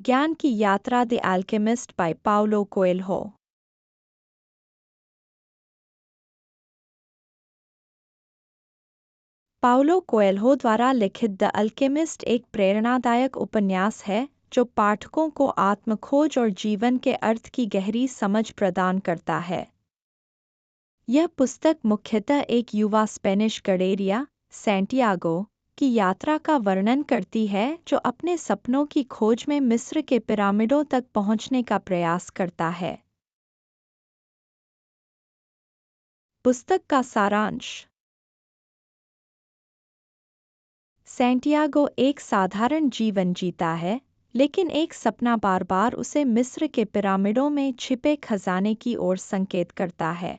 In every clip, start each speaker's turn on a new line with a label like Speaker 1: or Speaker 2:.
Speaker 1: ज्ञान की यात्रा the alchemist by Paulo Coelho. Paulo Coelho द्वारा लिखित द अल्केमिस्ट एक प्रेरणादायक उपन्यास है जो पाठकों को आत्मखोज और जीवन के अर्थ की गहरी समझ प्रदान करता है। यह पुस्तक मुख्यतः एक युवा स्पेनिश गडेरिया सैंटियागो की यात्रा का वर्णन करती है जो अपने सपनों की खोज में मिस्र के पिरामिडों तक पहुंचने का प्रयास करता है। पुस्तक का सारांश। सैंटियागो एक साधारण जीवन जीता है, लेकिन एक सपना बार बार उसे मिस्र के पिरामिडों में छिपे खजाने की ओर संकेत करता है।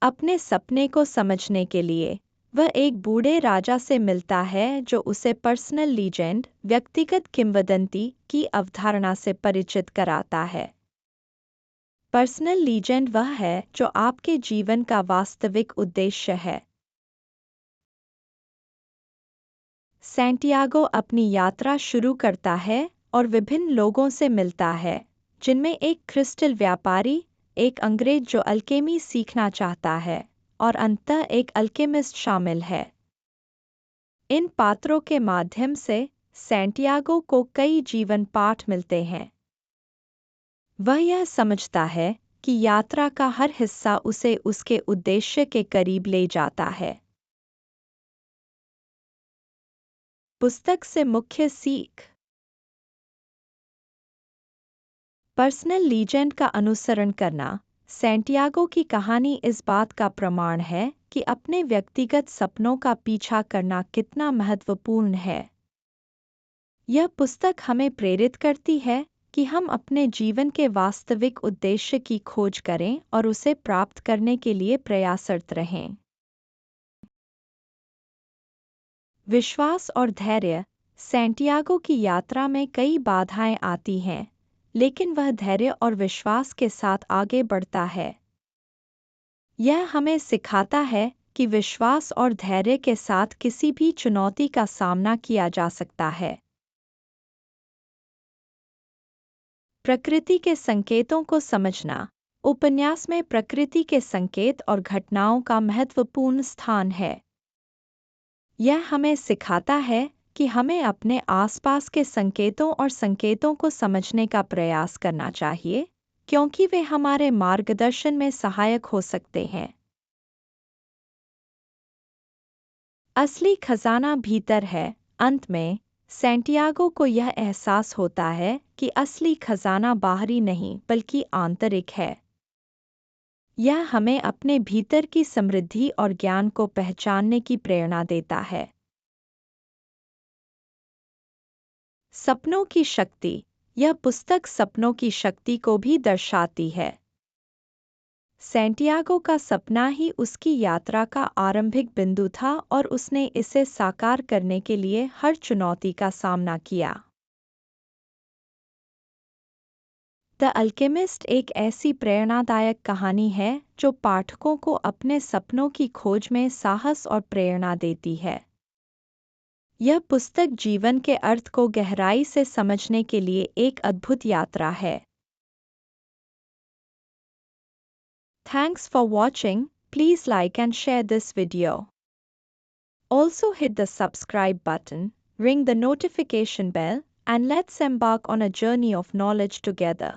Speaker 1: अपने सपने को समझने के लिए वह एक बूढ़े राजा से मिलता है जो उसे पर्सनल लीजेंड, व्यक्तिगत किंवदंती की अवधारणा से परिचित कराता है। पर्सनल लीजेंड वह है जो आपके जीवन का वास्तविक उद्देश्य है। सैंटियागो अपनी यात्रा शुरू करता है और विभिन्न लोगों से मिलता है, जिनमें एक क्रिस्टल व्यापारी, एक अंग्रेज जो अल्केमी सीखना चाहता है, और अंततः एक अल्केमिस्ट शामिल है। इन पात्रों के माध्यम से सैंटियागो को कई जीवन पाठ मिलते हैं। वह यह समझता है कि यात्रा का हर हिस्सा उसे उसके उद्देश्य के करीब ले जाता है। पुस्तक से मुख्य सीख। पर्सनल लीजेंड का अनुसरण करना। सैंटियागो की कहानी इस बात का प्रमाण है कि अपने व्यक्तिगत सपनों का पीछा करना कितना महत्वपूर्ण है। यह पुस्तक हमें प्रेरित करती है कि हम अपने जीवन के वास्तविक उद्देश्य की खोज करें और उसे प्राप्त करने के लिए प्रयासरत रहें। विश्वास और धैर्य। सैंटियागो की यात्रा में कई बाधाएं आती हैं, लेकिन वह धैर्य और विश्वास के साथ आगे बढ़ता है। यह हमें सिखाता है कि विश्वास और धैर्य के साथ किसी भी चुनौती का सामना किया जा सकता है। प्रकृति के संकेतों को समझना। उपन्यास में प्रकृति के संकेत और घटनाओं का महत्वपूर्ण स्थान है। यह हमें सिखाता है कि हमें अपने आसपास के संकेतों और संकेतों को समझने का प्रयास करना चाहिए, क्योंकि वे हमारे मार्गदर्शन में सहायक हो सकते हैं। असली खजाना भीतर है। अंत में सैंटियागो को यह एहसास होता है कि असली खजाना बाहरी नहीं बल्कि आंतरिक है। यह हमें अपने भीतर की समृद्धि और ज्ञान को पहचानने की प्रेरणा देता है। सपनों की शक्ति। यह पुस्तक सपनों की शक्ति को भी दर्शाती है। सैंटियागो का सपना ही उसकी यात्रा का आरंभिक बिंदु था और उसने इसे साकार करने के लिए हर चुनौती का सामना किया। द अल्केमिस्ट एक ऐसी प्रेरणादायक कहानी है जो पाठकों को अपने सपनों की खोज में साहस और प्रेरणा देती है। यह पुस्तक जीवन के अर्थ को गहराई से समझने के लिए एक अद्भुत यात्रा है। Thanks for watching. Please like and share this video. Also hit the subscribe button, ring the notification bell, and let's embark on a journey of knowledge together.